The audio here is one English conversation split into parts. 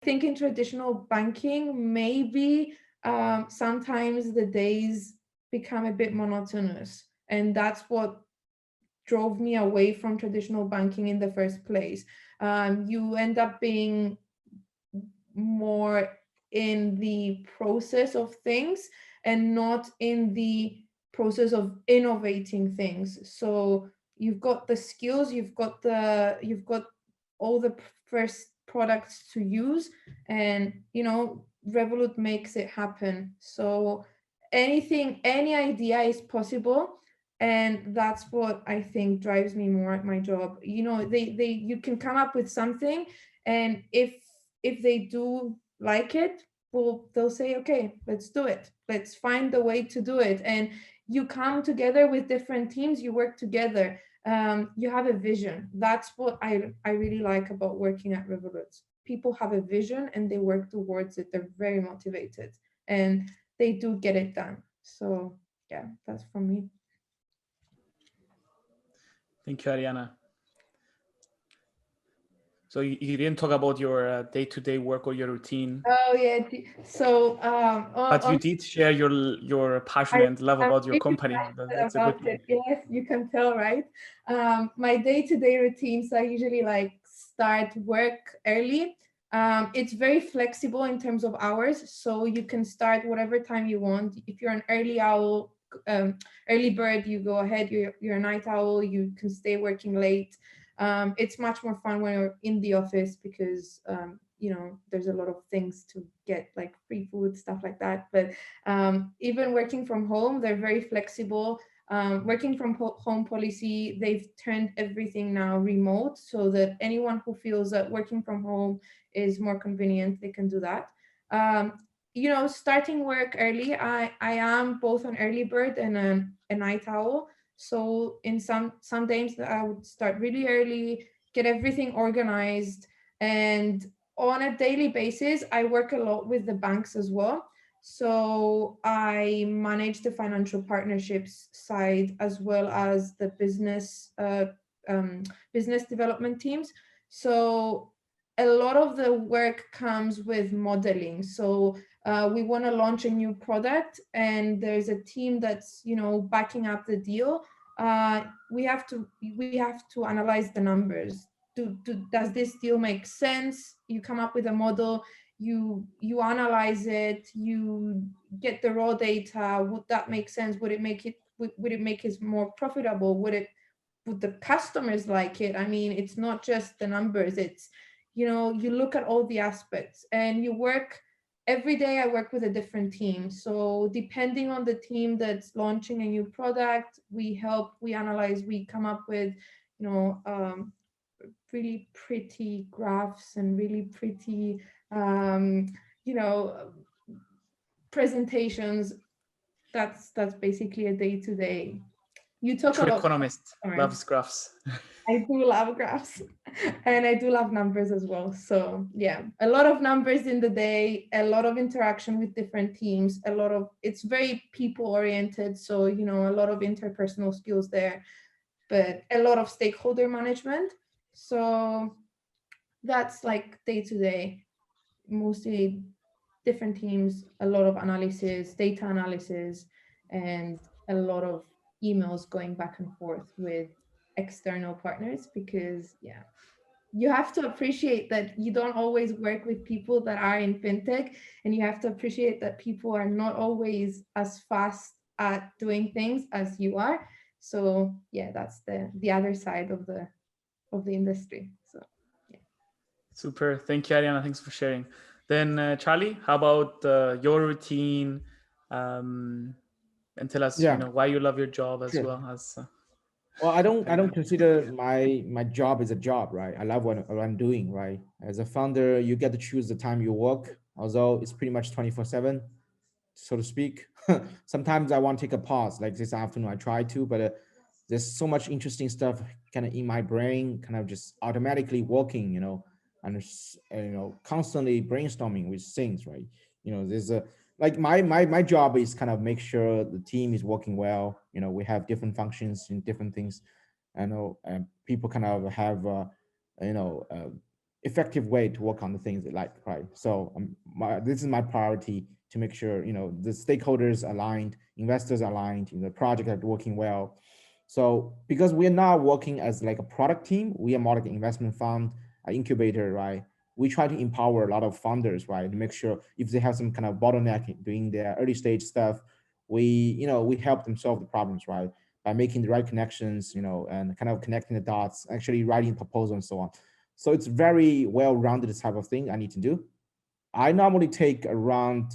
think in traditional banking, maybe sometimes the days become a bit monotonous, and that's what drove me away from traditional banking in the first place. You end up being more in the process of things and not in the process of innovating things. So you've got the skills, you've got all the first products to use, and Revolut makes it happen. So any idea is possible, and that's what I think drives me more at my job. You can come up with something, and if they do like it, well, they'll say, okay, let's do it, let's find the way to do it. And you come together with different teams, you work together, you have a vision. That's what I really like about working at Revolut. People have a vision and they work towards it. They're very motivated and they do get it done. So yeah, that's from me. Thank you, Ariana. So you didn't talk about your day-to-day work or your routine. Oh yeah. So but you did share your passion and love about your company. That's a good thing. Yes, you can tell, right? My day-to-day routines, I usually start work early. It's very flexible in terms of hours, so you can start whatever time you want. If you're an early owl, early bird, you go ahead. You're a night owl, you can stay working late. It's much more fun when you're in the office because there's a lot of things to get, like free food, stuff like that. But even working from home, they're very flexible. Working from home policy, they've turned everything now remote, so that anyone who feels that working from home is more convenient, they can do that. Starting work early, I am both an early bird and a night owl. So in some days I would start really early, get everything organized, and on a daily basis, I work a lot with the banks as well. So I manage the financial partnerships side as well as the business development teams. So a lot of the work comes with modeling. So we want to launch a new product, and there's a team that's backing up the deal. We have to analyze the numbers. Does this deal make sense? You come up with a model, you analyze it, you get the raw data. Would that make sense? Would it make it more profitable? Would the customers like it? I mean, it's not just the numbers. It's you look at all the aspects, and you work every day. I work with a different team, so depending on the team that's launching a new product, we analyze, we come up with really pretty graphs and really pretty presentations. That's basically a day-to-day. You talk True about economist loves graphs. I do love graphs and I do love numbers as well. So yeah, a lot of numbers in the day, a lot of interaction with different teams, it's very people oriented. So, a lot of interpersonal skills there, but a lot of stakeholder management. So that's like day to day, mostly different teams, a lot of analysis, data analysis, and a lot of emails going back and forth with external partners, because you have to appreciate that you don't always work with people that are in fintech, and you have to appreciate that people are not always as fast at doing things as you are. So yeah, that's the other side of the industry. So yeah. Super. Thank you, Ariana. Thanks for sharing. Then Charlie, how about your routine? And tell us, why you love your job as well as. Well, I don't consider my job as a job, right? I love what I'm doing, right? As a founder, you get to choose the time you work, although it's pretty much 24/7, so to speak. Sometimes I want to take a pause, like this afternoon I try to, but there's so much interesting stuff kind of in my brain, kind of just automatically working, and constantly brainstorming with things, right? There's a like my job is kind of make sure the team is working well. We have different functions in different things. I know people kind of have effective way to work on the things they like, right? So this is my priority, to make sure, the stakeholders aligned, investors aligned, the project are working well. So because we're not working as like a product team, we are more like an investment fund, an incubator, right? We try to empower a lot of founders, right, to make sure if they have some kind of bottleneck doing their early stage stuff, we help them solve the problems, right, by making the right connections, and kind of connecting the dots, actually writing proposal and so on. So it's very well-rounded type of thing I need to do. I normally take around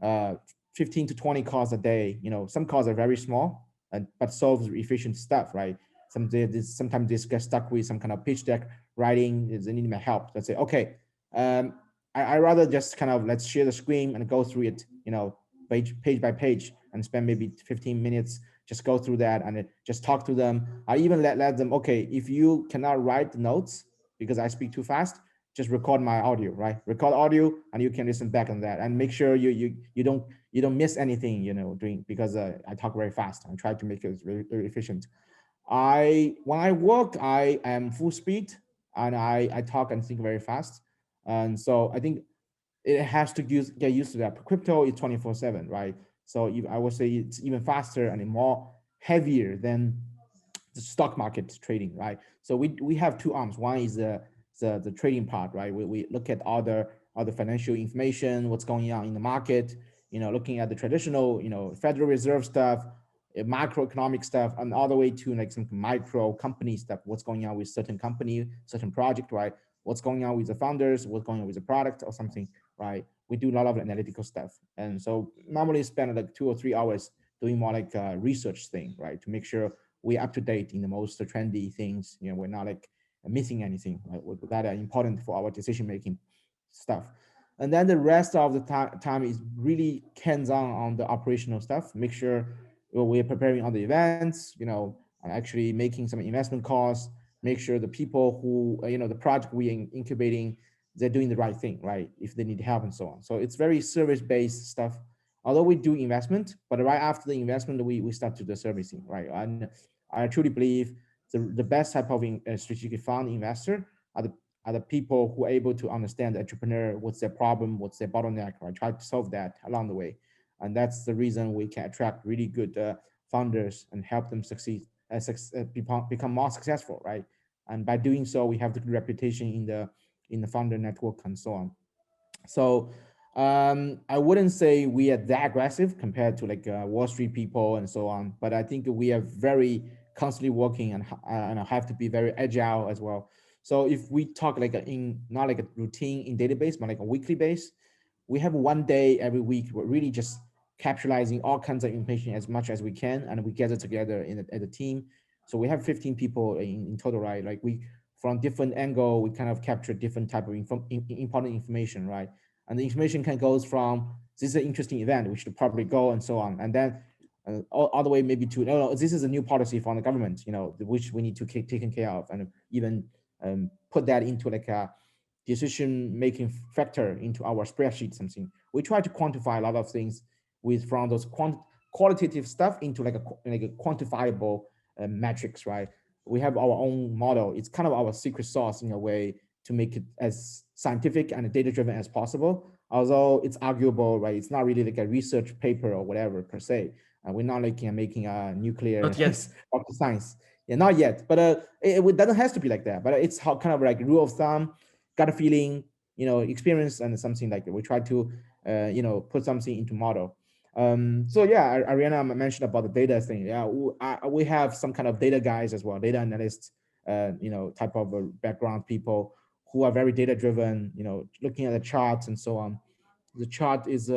uh, 15 to 20 calls a day. Some calls are very small, but solves efficient stuff, right? Sometimes they get stuck with some kind of pitch deck writing. They need my help. Let's say, okay, I rather just kind of let's share the screen and go through it, page by page, and spend maybe 15 minutes just go through that and just talk to them. I even let them, okay, if you cannot write the notes because I speak too fast, just record my audio, right? Record audio, and you can listen back on that, and make sure you don't miss anything, doing, because I talk very fast. I try to make it very, very efficient. When I work, I am full speed, and I talk and think very fast, and so I think it has to get used to that. Crypto is 24/7, right? So I would say it's even faster and more heavier than the stock market trading, right? So we have two arms. One is the trading part, right? We look at all the financial information, what's going on in the market, looking at the traditional, Federal Reserve stuff, macroeconomic stuff, and all the way to like some micro company stuff, what's going on with certain company, certain project, right? What's going on with the founders, what's going on with the product or something, right? We do a lot of analytical stuff. And so normally spend like 2 or 3 hours doing more like a research thing, right? To make sure we're up to date in the most trendy things. We're not like missing anything, right? That are important for our decision making stuff. And then the rest of the time is really hands-on on the operational stuff. Make sure we're preparing all the events, and actually making some investment calls. Make sure the people who, the project we are incubating, they're doing the right thing, right? If they need help and so on. So it's very service-based stuff. Although we do investment, but right after the investment, we start to do servicing, right? And I truly believe the best type of strategic fund investor are the people who are able to understand the entrepreneur, what's their problem, what's their bottleneck, right? Try to solve that along the way. And that's the reason we can attract really good founders and help them succeed, become more successful, right? And by doing so, we have the good reputation in the founder network and so on. So I wouldn't say we are that aggressive compared to like Wall Street people and so on, but I think we are very constantly working and have to be very agile as well. So if we talk like in not like a routine in database, but like a weekly base, we have one day every week. We're really just capitalizing all kinds of information as much as we can, and we gather together as a team. So we have 15 people in total, right? Like we from different angle, we kind of capture different type of important information, right? And the information can goes from this is an interesting event, we should probably go and so on, and then all the way maybe to no, this is a new policy from the government, which we need to keep taken care of, and even put that into like a decision making factor into our spreadsheet. Something we try to quantify a lot of things with from those qualitative stuff into like a quantifiable metrics, right? We have our own model. It's kind of our secret sauce in a way to make it as scientific and data driven as possible. Although it's arguable, right? It's not really like a research paper or whatever per se. We're not like making a nuclear science. Yeah, not yet. But it doesn't have to be like that. But it's how kind of like rule of thumb, gut feeling, experience, and something like that. We try to, put something into model. So yeah, Ariana mentioned about the data thing. Yeah, we have some kind of data guys as well, data analysts, type of background people who are very data driven, looking at the charts and so on. The chart is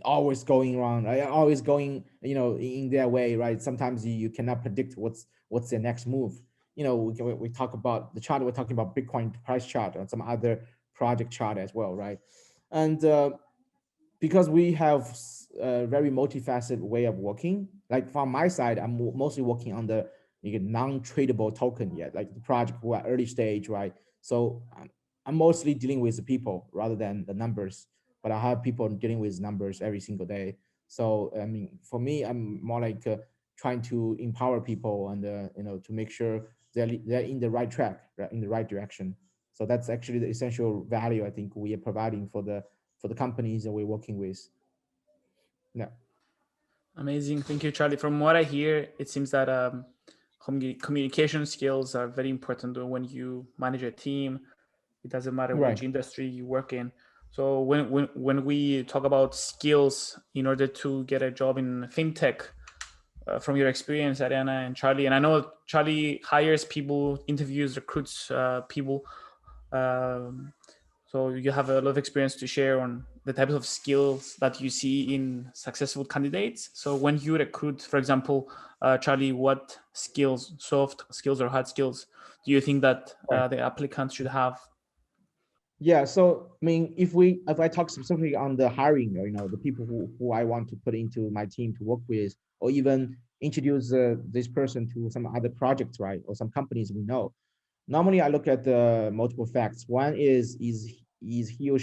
always going around, right? Always going, in their way, right? Sometimes you cannot predict what's their next move. We talk about the chart, we're talking about Bitcoin price chart and some other project chart as well, right? And because we have a very multifaceted way of working, like from my side, I'm mostly working on the non-tradable token yet, like the project who are early stage, right? So I'm mostly dealing with the people rather than the numbers, but I have people dealing with numbers every single day. So I mean, for me, I'm more like trying to empower people and to make sure they're in the right track, right, in the right direction. So that's actually the essential value I think we are providing for the companies that we're working with. Yeah. Amazing. Thank you, Charlie. From what I hear, it seems that communication skills are very important when you manage a team. It doesn't matter which industry you work in. So when we talk about skills in order to get a job in fintech, from your experience, Ariana and Charlie, and I know Charlie hires people, interviews, recruits people. So you have a lot of experience to share on the types of skills that you see in successful candidates. So when you recruit, for example, Charlie, what skills, soft skills or hard skills, do you think that the applicants should have? Yeah, so I mean, if I talk specifically on the hiring, the people who I want to put into my team to work with, or even introduce this person to some other projects, right, or some companies we know. Normally, I look at the multiple facts. One is he or